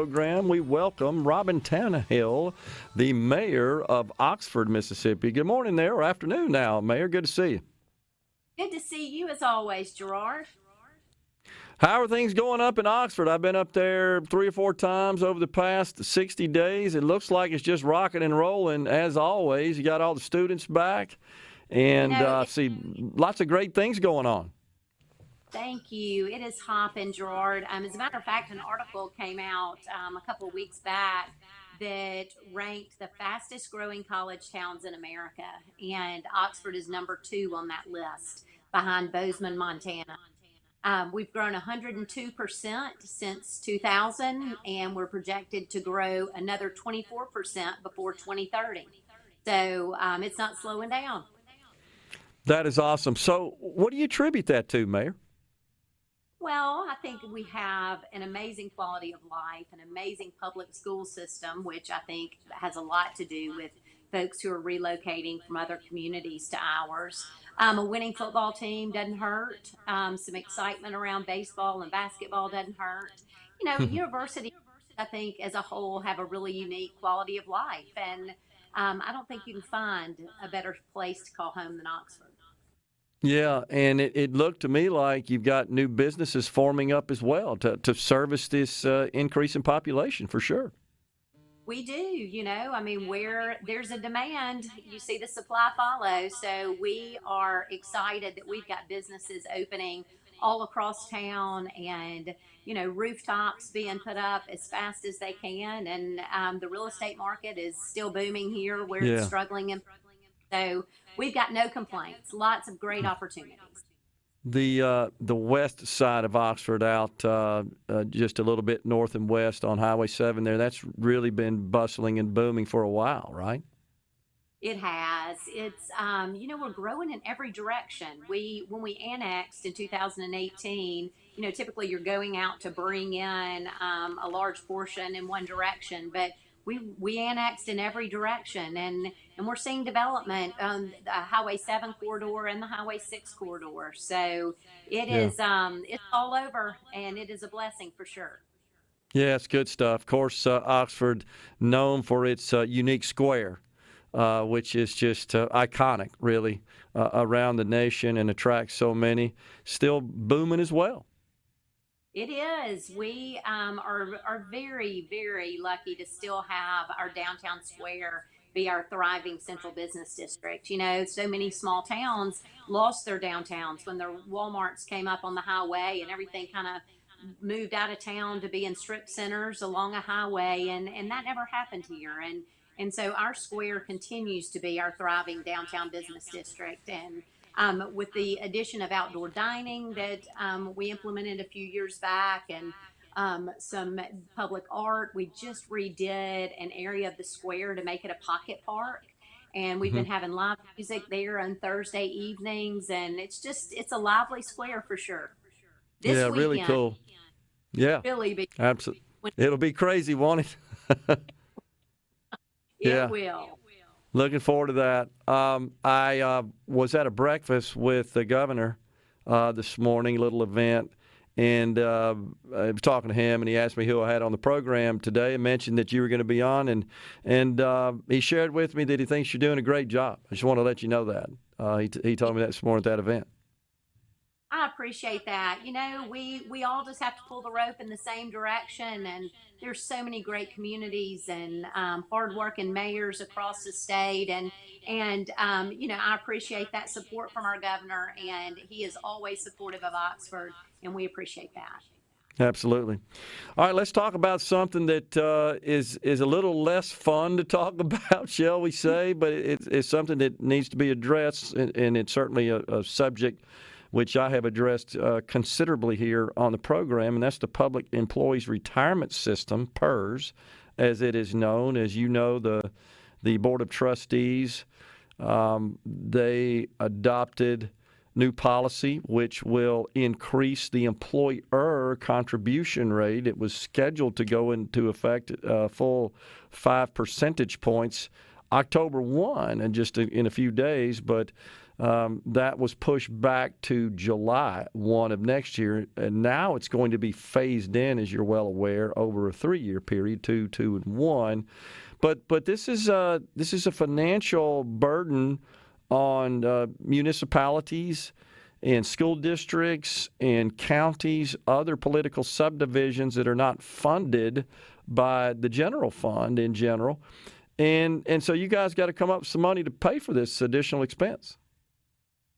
Program. We welcome Robyn Tannehill, the mayor of Oxford, Mississippi. Good morning there, or afternoon now, Mayor. Good to see you. Good to see you as always, Gerard. How are things going up in Oxford? I've been up there 3 or 4 times over the past 60 days. It looks like it's just rocking and rolling as always. You got all the students back, and see lots of great things going on. Thank you. It is hopping, Gerard. As a matter of fact, an article came out a couple of weeks back that ranked the fastest growing college towns in America, and Oxford is number 2 on that list, behind Bozeman, Montana. We've grown 102% since 2000, and we're projected to grow another 24% before 2030. So it's not slowing down. That is awesome. So what do you attribute that to, Mayor? Well, I think we have an amazing quality of life, an amazing public school system, which I think has a lot to do with folks who are relocating from other communities to ours. A winning football team doesn't hurt. Some excitement around baseball and basketball doesn't hurt. Universities, I think, as a whole, have a really unique quality of life. And I don't think you can find a better place to call home than Oxford. Yeah, and it looked to me like you've got new businesses forming up as well to service this increase in population, for sure. We do, where there's a demand, you see the supply follow. So we are excited that we've got businesses opening all across town, and, rooftops being put up as fast as they can. And the real estate market is still booming here where it's struggling. So we've got no complaints. Lots of great opportunities. The west side of Oxford, out just a little bit north and west on Highway 7 there, that's really been bustling and booming for a while, right? It has. It's, we're growing in every direction. When we annexed in 2018, typically you're going out to bring in a large portion in one direction, but we annexed in every direction, and we're seeing development on the Highway 7 corridor and the Highway 6 corridor. So it is it's all over, and it is a blessing for sure. Yeah, it's good stuff. Of course, Oxford, known for its unique square, which is just iconic, really, around the nation and attracts so many. Still booming as well. It is. We are very, very lucky to still have our downtown square be our thriving central business district. So many small towns lost their downtowns when their Walmarts came up on the highway, and everything kind of moved out of town to be in strip centers along a highway, and that never happened here. And so our square continues to be our thriving downtown business district. And with the addition of outdoor dining that we implemented a few years back, and some public art, we just redid an area of the square to make it a pocket park. And we've been having live music there on Thursday evenings, and it's a lively square for sure. This weekend, really cool. Yeah, really absolutely. It'll be crazy, won't it? It will. Looking forward to that. I was at a breakfast with the governor this morning, a little event, and I was talking to him, and he asked me who I had on the program today and mentioned that you were going to be on, and he shared with me that he thinks you're doing a great job. I just want to let you know that. He told me that this morning at that event. I appreciate that. We all just have to pull the rope in the same direction, and there's so many great communities and hardworking mayors across the state, and I appreciate that support from our governor, and he is always supportive of Oxford, and we appreciate that. Absolutely. All right, let's talk about something that is a little less fun to talk about, shall we say, but it's something that needs to be addressed, and it's certainly a subject which I have addressed considerably here on the program, and that's the Public Employees Retirement System, PERS, as it is known. As you know, the Board of Trustees, they adopted new policy which will increase the employer contribution rate. It was scheduled to go into effect full 5 percentage points October 1, and just in a few days, but That was pushed back to July 1 of next year, and now it's going to be phased in, as you're well aware, over a 3-year period, 2, 2, and 1. But this is a financial burden on municipalities and school districts and counties, other political subdivisions that are not funded by the general fund in general. And so you guys got to come up with some money to pay for this additional expense.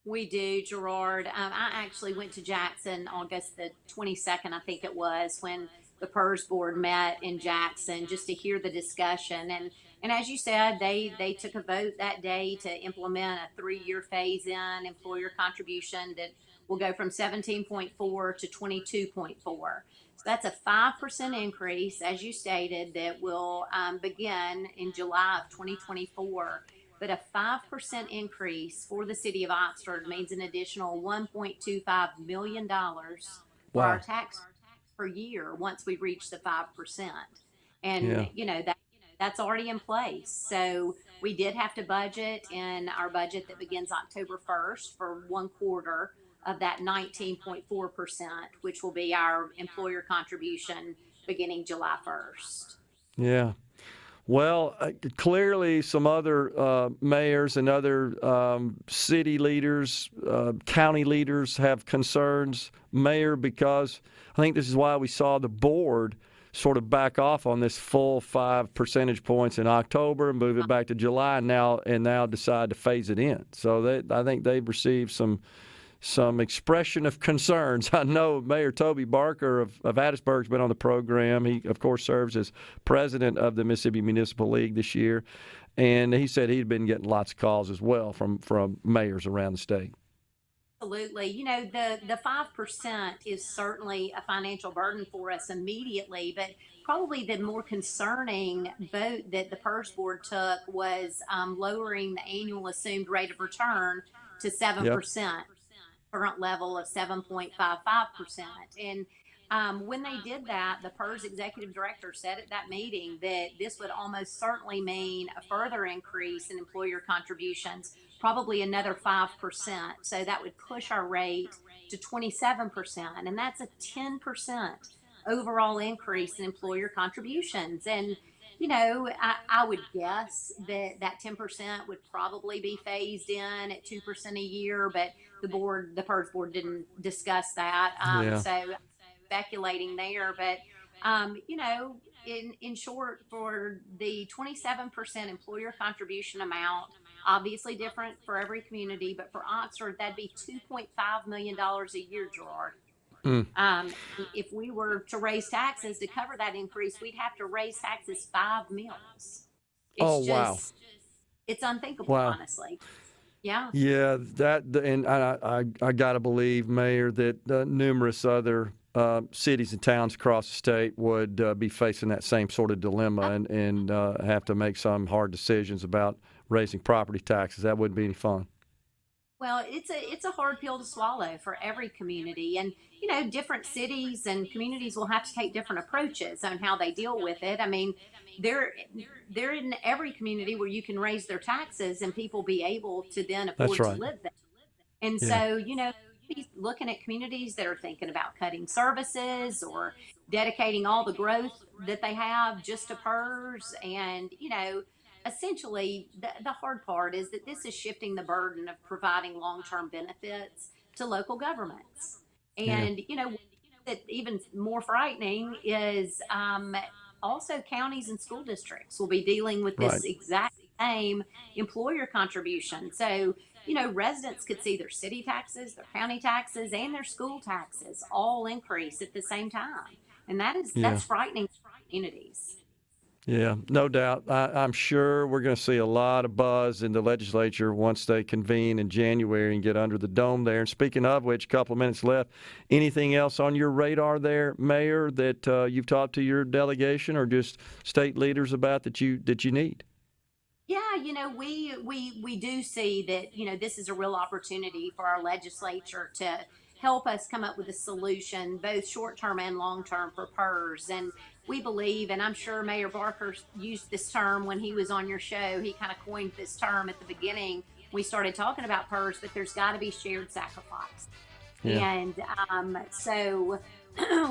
We do, Gerard. I actually went to Jackson August the 22nd, I think it was, when the Purge Board met in Jackson just to hear the discussion. And as you said, they took a vote that day to implement a 3-year phase-in employer contribution that will go from 17.4 to 22.4. So that's a 5% increase, as you stated, that will begin in July of 2024. But a 5% increase for the city of Oxford means an additional $1.25 million for our tax per year once we reach the 5%. And, that's already in place. So we did have to budget in our budget that begins October 1st for 1/4 of that 19.4%, which will be our employer contribution beginning July 1st. Yeah. Well, clearly some other mayors and other city leaders, county leaders have concerns. Mayor, because I think this is why we saw the board sort of back off on this full 5 percentage points in October and move it back to July and now decide to phase it in. So I think they've received some expression of concerns. I know Mayor Toby Barker of Hattiesburg's been on the program. He, of course, serves as president of the Mississippi Municipal League this year. And he said he'd been getting lots of calls as well from mayors around the state. Absolutely. The 5% is certainly a financial burden for us immediately, but probably the more concerning vote that the Purge Board took was lowering the annual assumed rate of return to 7%. Current level of 7.55%. And when they did that, the PERS executive director said at that meeting that this would almost certainly mean a further increase in employer contributions, probably another 5%. So that would push our rate to 27%. And that's a 10% overall increase in employer contributions. And I would guess that 10% would probably be phased in at 2% a year, but the Purge Board didn't discuss that. So speculating there, but in short, for the 27% employer contribution amount, obviously different for every community, but for Oxford, that'd be $2.5 million a year, Gerard. If we were to raise taxes to cover that increase, we'd have to raise taxes 5 mils. It's unthinkable, honestly. Yeah. Yeah, and I got to believe, Mayor, that numerous other cities and towns across the state would be facing that same sort of dilemma and have to make some hard decisions about raising property taxes. That wouldn't be any fun. Well, it's a hard pill to swallow for every community, and different cities and communities will have to take different approaches on how they deal with it. I mean, they're in every community where you can raise their taxes and people be able to then afford to live there. And so, looking at communities that are thinking about cutting services or dedicating all the growth that they have just to PERS. And, essentially the hard part is that this is shifting the burden of providing long-term benefits to local governments. And, that even more frightening is also counties and school districts will be dealing with this exact same employer contribution. So, residents could see their city taxes, their county taxes, and their school taxes all increase at the same time. And that's frightening for communities. Yeah, no doubt. I'm sure we're going to see a lot of buzz in the legislature once they convene in January and get under the dome there. And speaking of which, a couple of minutes left. Anything else on your radar there, Mayor, that you've talked to your delegation or just state leaders about that you need? Yeah, we do see that, this is a real opportunity for our legislature to help us come up with a solution, both short-term and long-term, for PERS. And we believe, and I'm sure Mayor Barker used this term when he was on your show, he kind of coined this term at the beginning, we started talking about Purge, but there's got to be shared sacrifice. Yeah. And so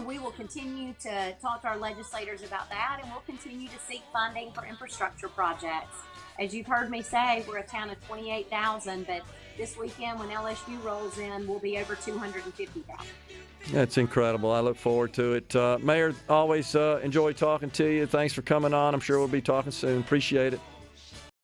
we will continue to talk to our legislators about that, and we'll continue to seek funding for infrastructure projects. As you've heard me say, we're a town of 28,000, but this weekend when LSU rolls in, we'll be over 250,000. That's incredible. I look forward to it. Mayor, always enjoy talking to you. Thanks for coming on. I'm sure we'll be talking soon. Appreciate it.